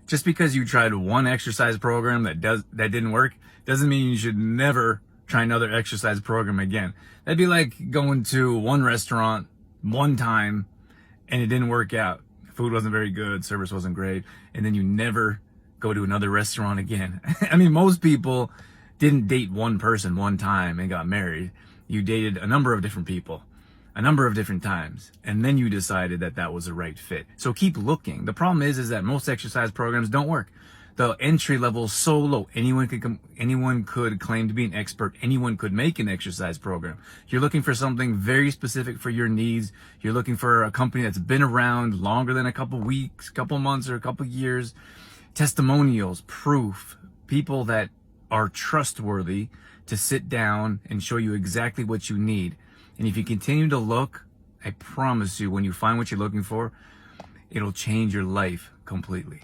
Just because you tried one exercise program that didn't work doesn't mean you should never try another exercise program again. That'd be like going to one restaurant one time and it didn't work out. Food wasn't very good, service wasn't great, and then you never go to another restaurant again. I mean, most people didn't date one person one time and got married. You dated a number of different people, a number of different times, and then you decided that that was the right fit. So keep looking. The problem is that most exercise programs don't work. The entry level is so low. Anyone could claim to be an expert. Anyone could make an exercise program. You're looking for something very specific for your needs. You're looking for a company that's been around longer than a couple weeks, couple months, or a couple years. Testimonials, proof, people that are trustworthy to sit down and show you exactly what you need. And if you continue to look, I promise you, when you find what you're looking for, it'll change your life completely.